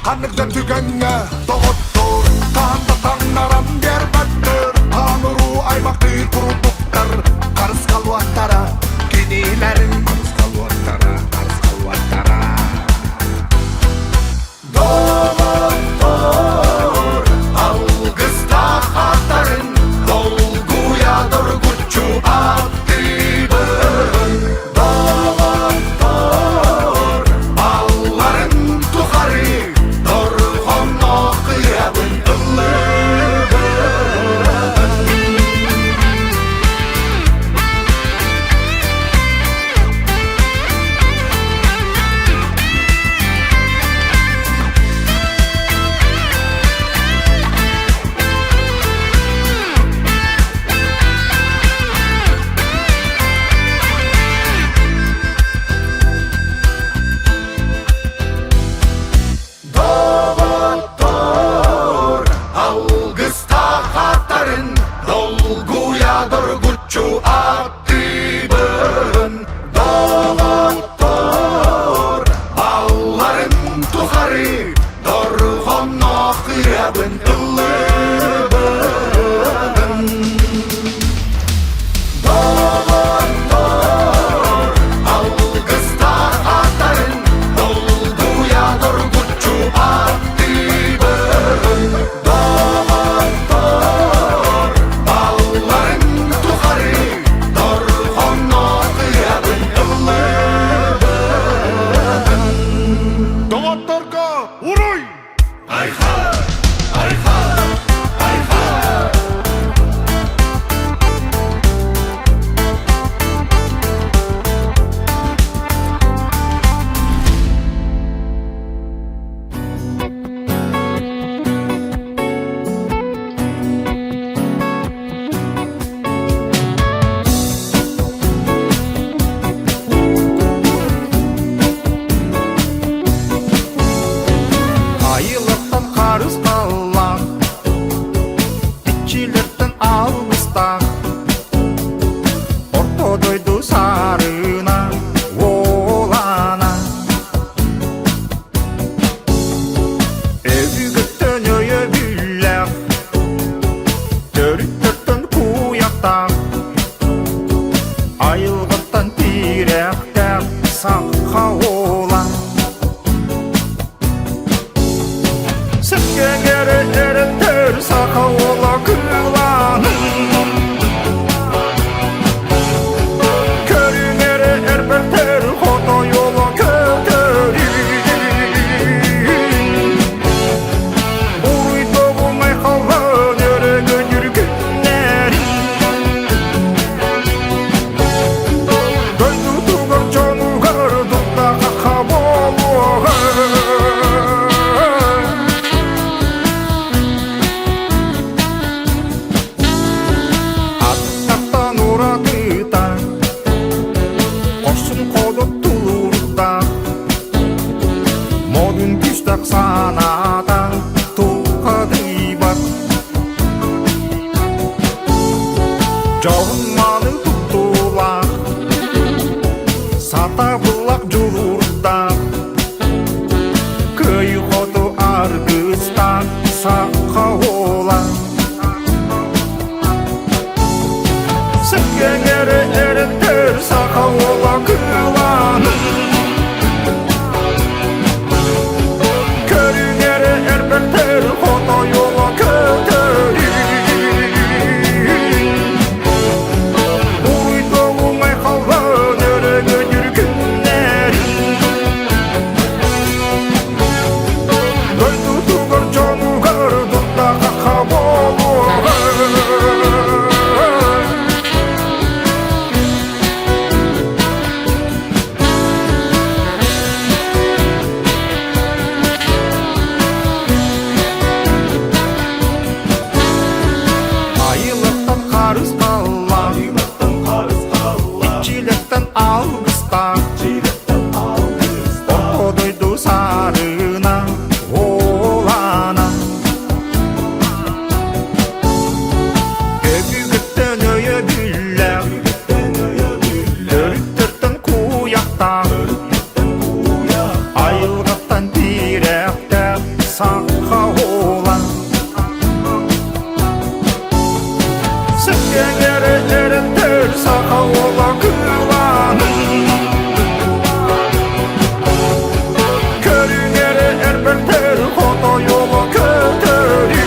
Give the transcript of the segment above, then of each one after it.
Kanıkta tükenge doğuttur Kanda tannaram yer battır Tanuru aymaklı kurutuklar Karız kalvattara Kinilerin Karız kalvattara Karız kalvattara Doğuttur Algızda hatarın Dolguya durgucu aktibın Doğuttur Balların tuharı Dorhonno kıyabın ıllыбын Doğuttur Algızda hatarın Dolguya durgucu aktibın Doğuttur Balların tuharı Dorhonno kıyabın ıllыбын Doğuttur Algızda hatarın Dolguya durgucu aktibın Doğuttur Balların tuharı Dorhonno kıyabın ıllыбын Doğutturga uruy Ayha Ayha Ayha Айылықтан қарыз қалақ Итчилерден алыстақ Ортодойду сарына олана Өвігіттен өйі бүлләқ Төріттерден куяқтақ Айылғыттан тиректәқ Саққа олан Сәккеңері әріттер сақа ола күланын Көріңері әрбіртер қото йола көтерін Уруйды болмай қалған өрігін үргіннәрін Дөйді туғыр жонуғыр дұқтаға қаболуғыр Аттақтан ұратыта Қошын қодып тұлырта Модын күштақ саната Тұлқады бат Жоғын маны тұттулақ Сата бұлақ жүрұрта Көй қоты арғыстан Саққа олақ Сәккеңері әріттер сақа ола күланын Көріңері сақаула Сіңгенері еріндер сақаула күланың Көріңері әрбіртер қото йолы көтері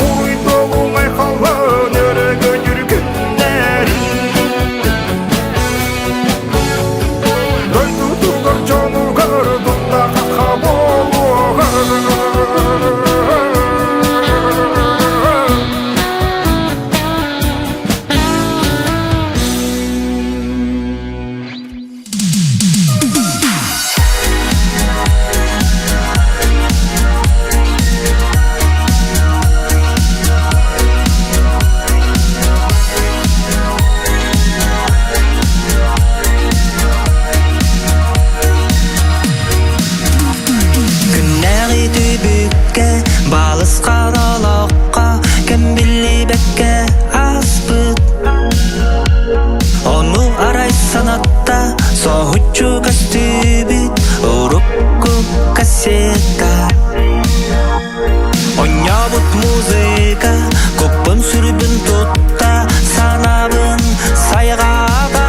Ұйды оңай қалын өрігі жүргіндері Дойду туғыр жону көрдіңді қаққа болуғыр Балыс қаралаққа кім білей бәкке аспыт Оны арай санатта соғытчу кастыбит Урукку кассета Онябыт музыка көппін сүрбін тұтта Санабын сайғада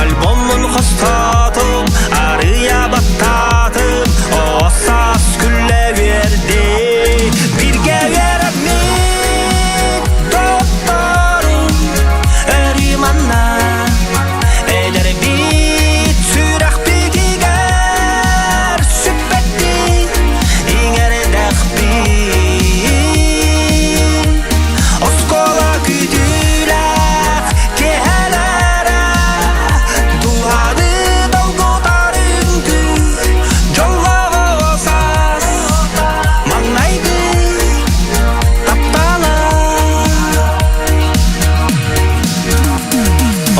Альбомын қостатым арыя баттатым Осас күлі верді Бірге веремит Доқтарым Өриманна Эдер бит Сүрақ бігігер Сүппетті Иңер дәқбит Оскола күділәқ Кехелері Дуады долготарын күр Жолға осас Маңнайды таптала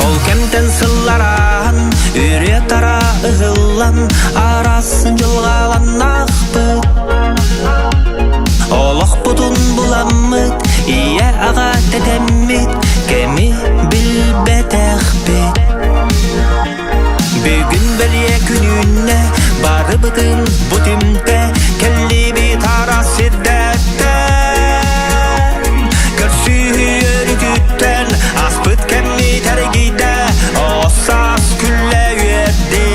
Ол кемтен сылларан Үре тара ұғылан Арасын жылғалан ақпыт Олық бұтын бұламыт Ие аға тәтеммет Кеми білбет әқпет Бүгін біле күніне Бары бұтын бұтымды Келі бит ара сирдәттен Көрсі өрігіттен Аспыт кәмі тәргейді Осас күлі өйерді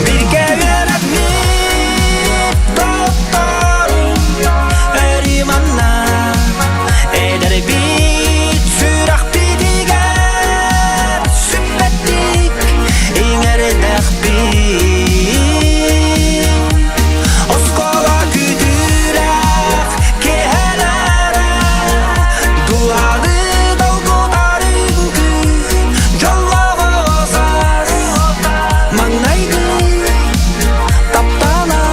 Бірге өйерәмет Доқтарым Өриманна Эдер бит Сүрақ бітігер Сүппеттік Иңер дәқбит Оскола күдірәқ Кехелері Дуады долготарын күр Жолға осас Маңнайды таптала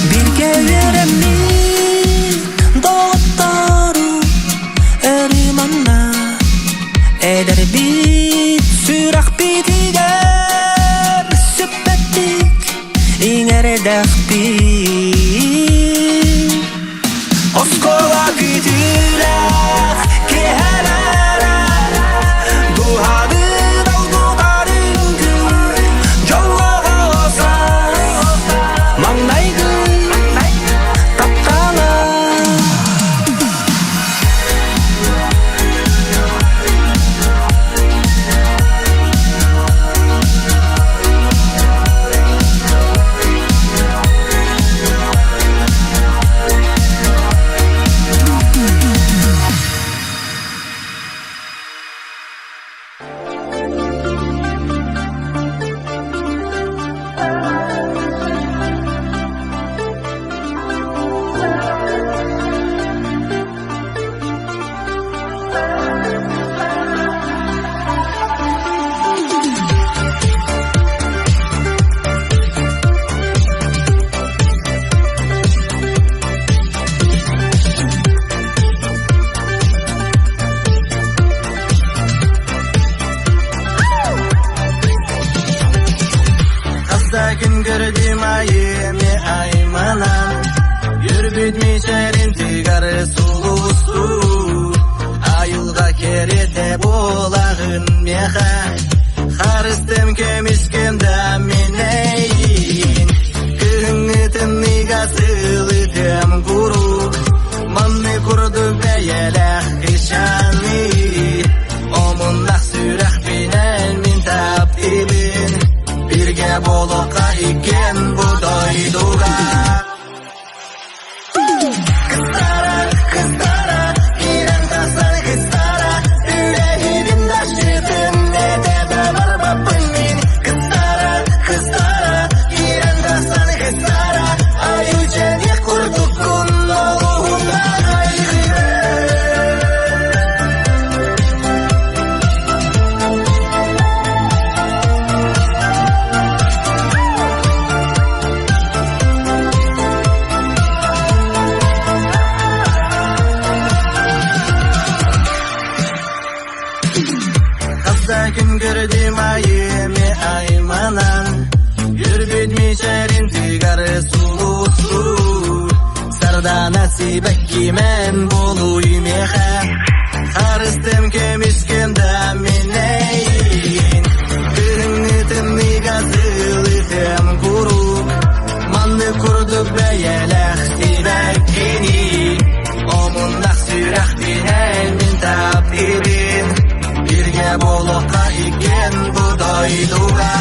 Бірге өйерәмит Доқтарым Өриманна Эдер бит Сүрақ бітігер Сүппеттік Иңер дәқбит Оскола күділәқ Кехелері Дуады долготарын күр Жолға осас Маңнайды таптала aymanan Yürütmüşerim tigari sulustu Ayılga kerete bolağın meha Harıstem kemiskemde mineyin Kığınıtın nigasılıdım guru Manni kurdu beyelek kışanı Omunlak sürek binen min tapibin Birge boluqa iken bu doyduga Kızlara, giren taslar kızlara Yüreğimin taşıdın ne de var babın min Kızlara, giren taslar kızlara Ayuceni kurduk kun oğluna Gün gördüm ayımı aymanan Yürütmüşerim tigari sulusu Sarda nasibek kimen boluyum eha Harıstem kemiskemde mineyin Kığınıtın nigasılıdım guru Manni kurduk beyelek sibekkini Omunlak sürek binen min tapibin Birge boluqa iken bu doyduga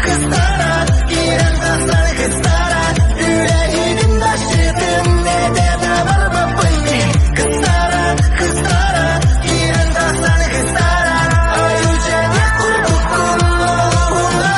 Kızlara, giren taslar kızlara Yüreğimin taşıdın ne de var babın min Kızlara, giren taslar kızlara Ayuceni kurduk kun oğluna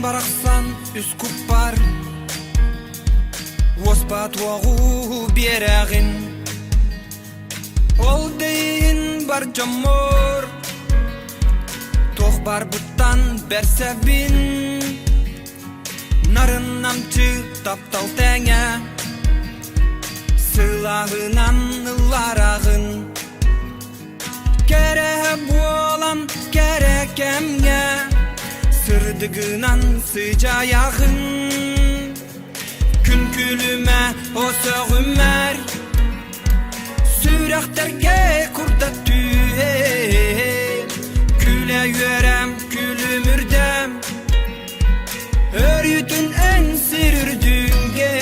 барақсан үс күппар оспа туағу берағын ол дейін бар жомор тоқ бар бұттан бәрсәбін нарын намчы таптал тәңе сылағынан ыларағын Кере болам керек әмге Сырдығынан sıcayağın Күн күліме осы ғүмәр Сүрәқтерге құрда түйе Күле өрәм күлімірдем Өрютін ән сірірдіңге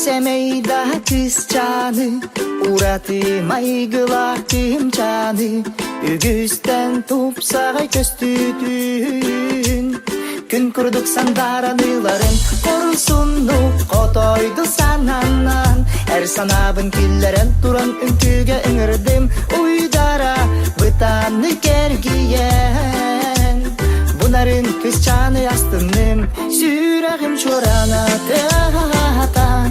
Semeyda kız canı Uğratım aygılaktım canı Ügüsten tupsağa köstüdün Gün kurduk sandaranıların Korusunlu kotoydu sananan Her sanabın killerin duran ünküge ıngırdım Uydara bıtanı gergiyen Bunların kız canı astımım Süreğim çorana tahta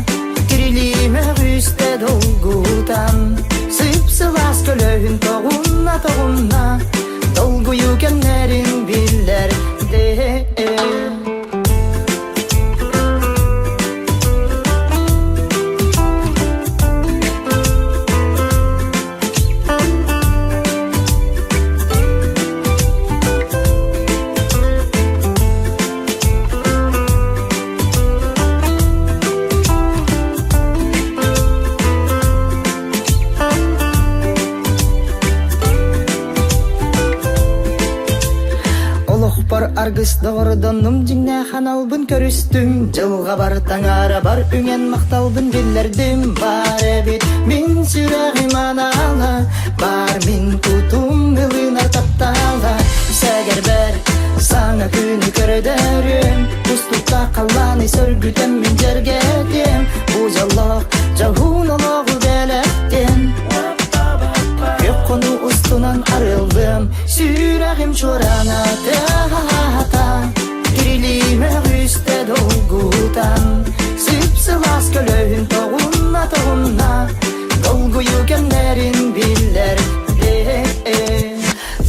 Kirilime üstte dolgudan Sıpsılas kölöhün toğunna Dolguyu genlerin biller de аргыс догордоным жиңне ханалбын көрүстүм. Жылга бар таңара бар үңен макталбын билердим. Бар эбит мин сүрөгүм анала, бар мин тутум ылынар таптала. Сәгер бер саңа күнү көрөдөрүм, устукта калган сөргүтөм мен жерге тем. Бу жоллок жагунологу белектен. Көккону устунан арылдым, сүрөгүм чорана тата. Тирилиме үстө долгутан, сыпсылас көлөйүн тогуна. Долгую кемдерин биллер.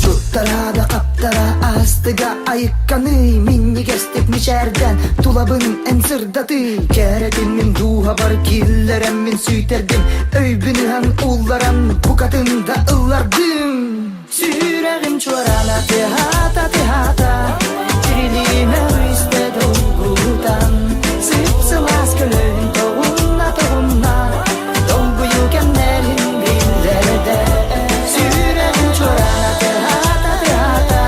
Туттарада каптара астыга айыкканы, минни кестип мишерден тулабын эн сырдаты. Керетин мен дуha бар киллерем мен сүйтердим, өйбүнүхан улларан букатында ыллардым. Сүрөгүм чорана тыхата, тирилиме үстө долгутан, сыпсылас көлөйүн тогуна. Долгую кемдерин биллерде. Сүрөгүм чорана тыхата,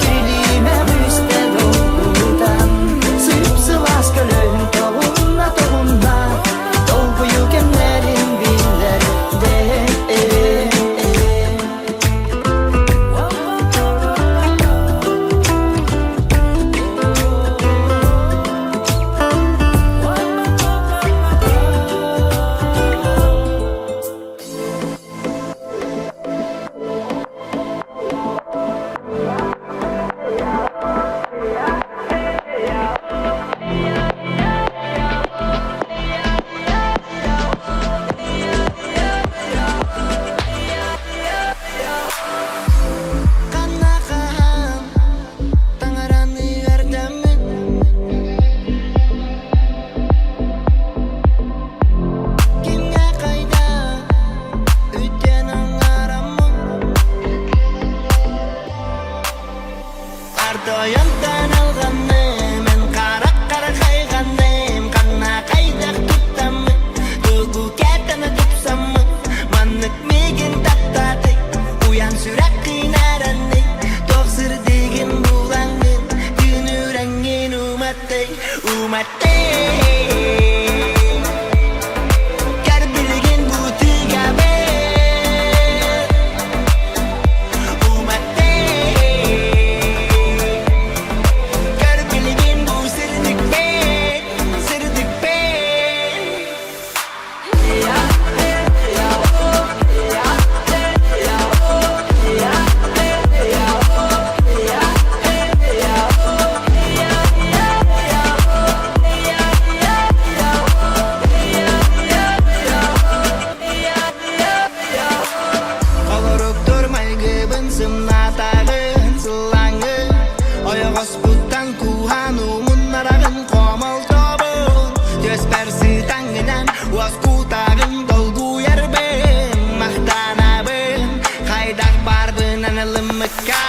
тирилиме үстө долгутан, сыпсылас көлөйүн тогуна. Долгую кемдерин биллерде. Канахам, таңараны өрдәмін. Кимге кайда үтен аңарамын. Ардояндан алғаны, мен қара қайғаным. Қана қайдақ тұттамын, тугу кәтіні тұпсамын. Маннык меген таттаты, уян сүрәк қинараны. Тоқсыр деген бұлаңын, күн үрәңген уматтай. Кәр білген бұтыға бер. Кәр білген бұ сырдық бен. Олорок дормай гыбын сымнатағын сылаңын. Ойығыз бұттан кухану мұнарағын қомыл тобын. Төс бәрсі таңынан уаз кутағын долгу ербін. Мақтанабын, қайдақ барбын анылымыққа.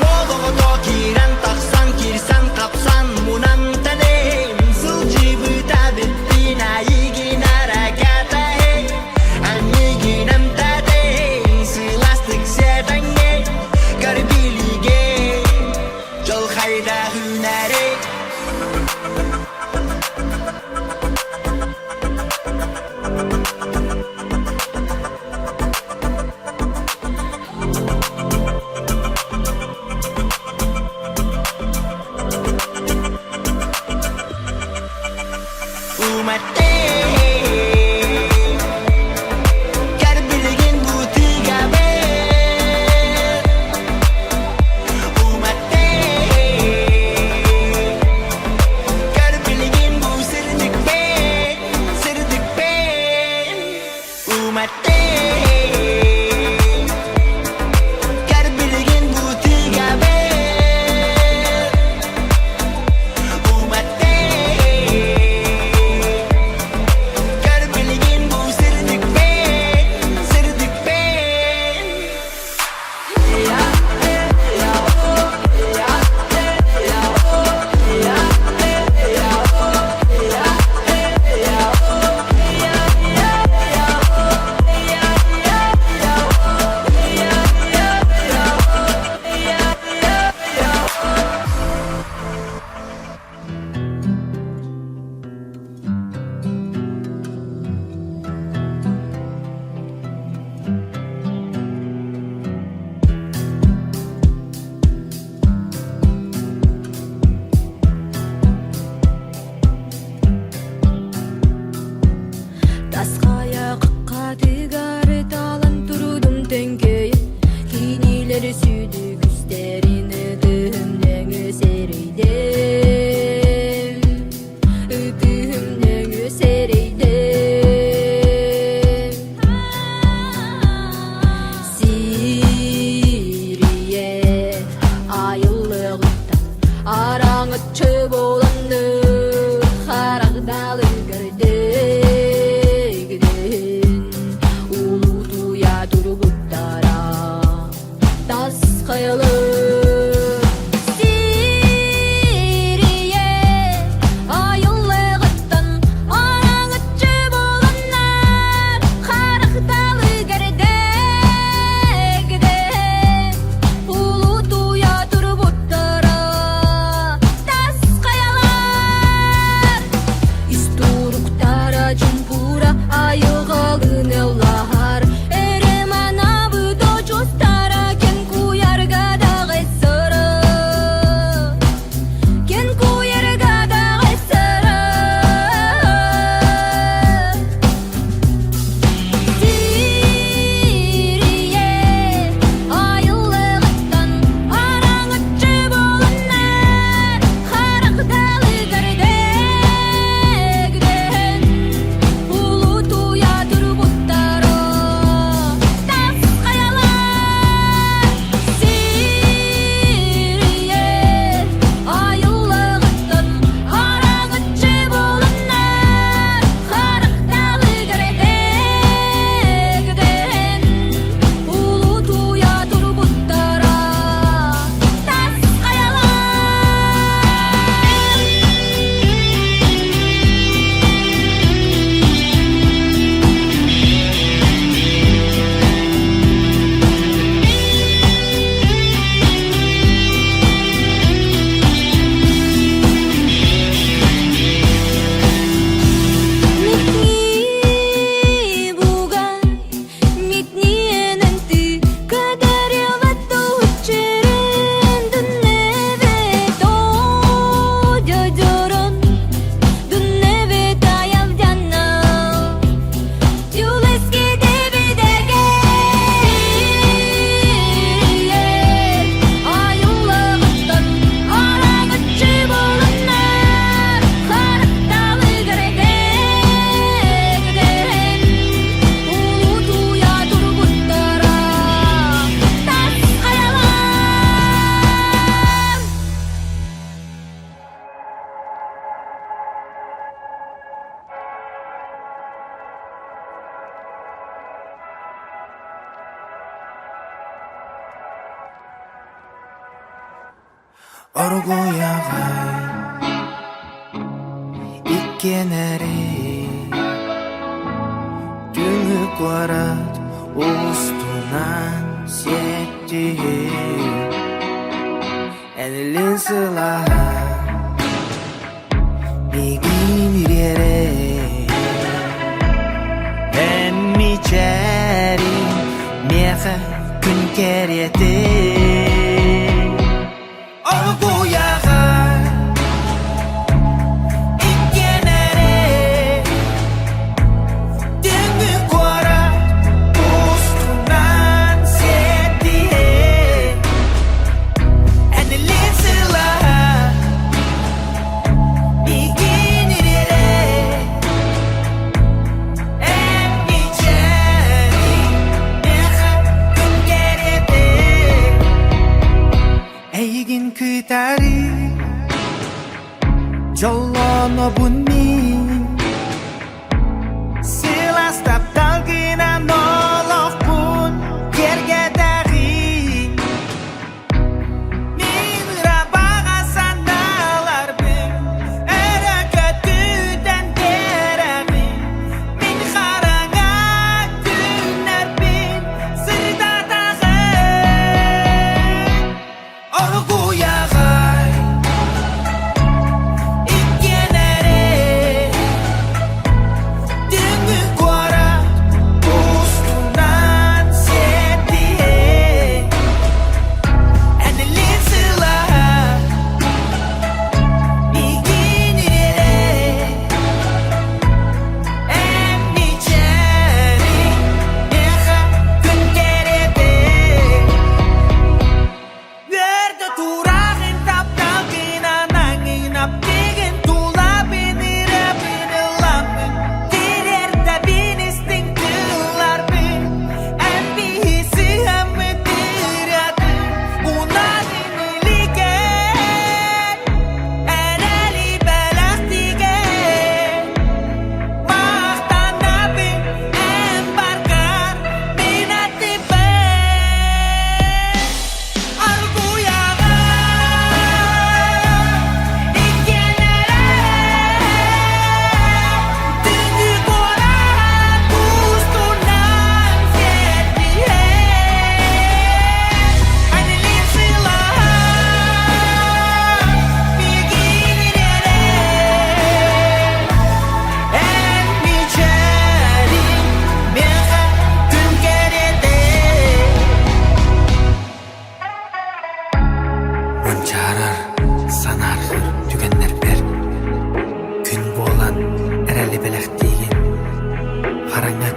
Олығы токиран тақсан, кирсан, қапсан, мұнан тәнем. Сылжы бұта біттін айығын араката. Аннигинам тәден, сыластық сәбәңе. Гарбилиге, жол қайда хүнәрі. Тасқая қыққа тігар талан тұрудым тәңкейін Кейнелер сүйді күстерін үтімнен өсерейден Үтімнен өсерейден Сирие айылығыттан араңытшы боланды Қарағдалы гірдегіден Улу туя тұрбыттара Тас қайлы Сирие айылығыттан араңытшы боланар Қарағдалы гірдегіден Улу туя тұрбыттара Тас қаялар Истуруктара чумпура айығалын эллар Эремана бұдо жостара кен куярга дағай сыры Кен куярга дағай сыры Сирие айылығыттан араңытшы боланар Қарақдалы гірдегіден Улу туя тұрбыттара Тас қаялар Сирие айылығыттан араңытшы боланар Қарақдалы гірдегіден Улу туя тұрбыттара Тас қаялар Митни буган, митни эненти, кадарела тучерен, дүнневе тодёдёрон, дүнневе таявдяна, юлески дебидеге. Сирие айылығыттан араңытшы боланар, Қарақдалы гірдегіден Улу туя тұрбыттара Тас қаялар Оргуяғай иккенери Түңік барат устунан сетти Әнілін сылаға Бегим ирере Әмми чәри Меха күн кереті Оргуяғай иккенери Түңік барат устунан сетти Әнілін сылаға Бегим ирере Әмми чәри Меха күн кереті Эйгин кытари Жоллоно бунми Сыластап талгына нолох бун Керге дағи Мин рабаға саналар бім Әрі көтүден берәғи Мин қараңа күнер бім Сыда тағы Оргуяғай иккенери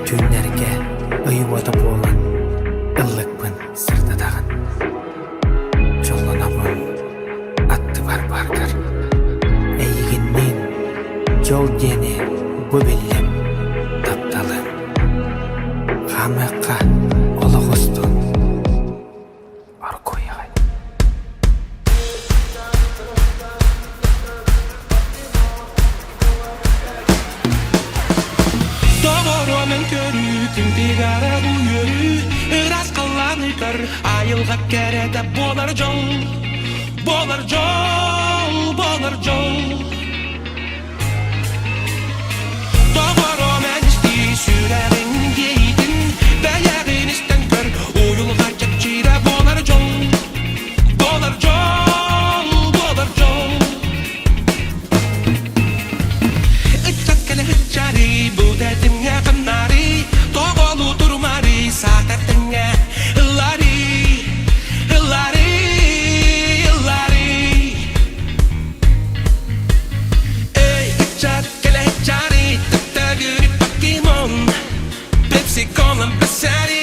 tünlerge ıyıvada bolan ıllıkpın sırda dağın. Jollanabın attı var barkar. Eyginnin jol deni bu billem taptalı. Хамаққа олығыстың арқойығай. Doğru'nun körütün tigara uyarı Iras kılanı kır ayılga kerede bolar jol Bolar jol, bolar jol Doğru'nun isti sürerin giydin Bəyəğin isten kör uyulga çekçire bolar jol Bolar jol, bolar jol Itçakkele hıçari bu dedimge kınari Doğulu durmari saatettinge Hıllari, hıllari, hıllari Ey hıçakkele hıçari Tıkta gürü Pokemon Pepsi Cola beseri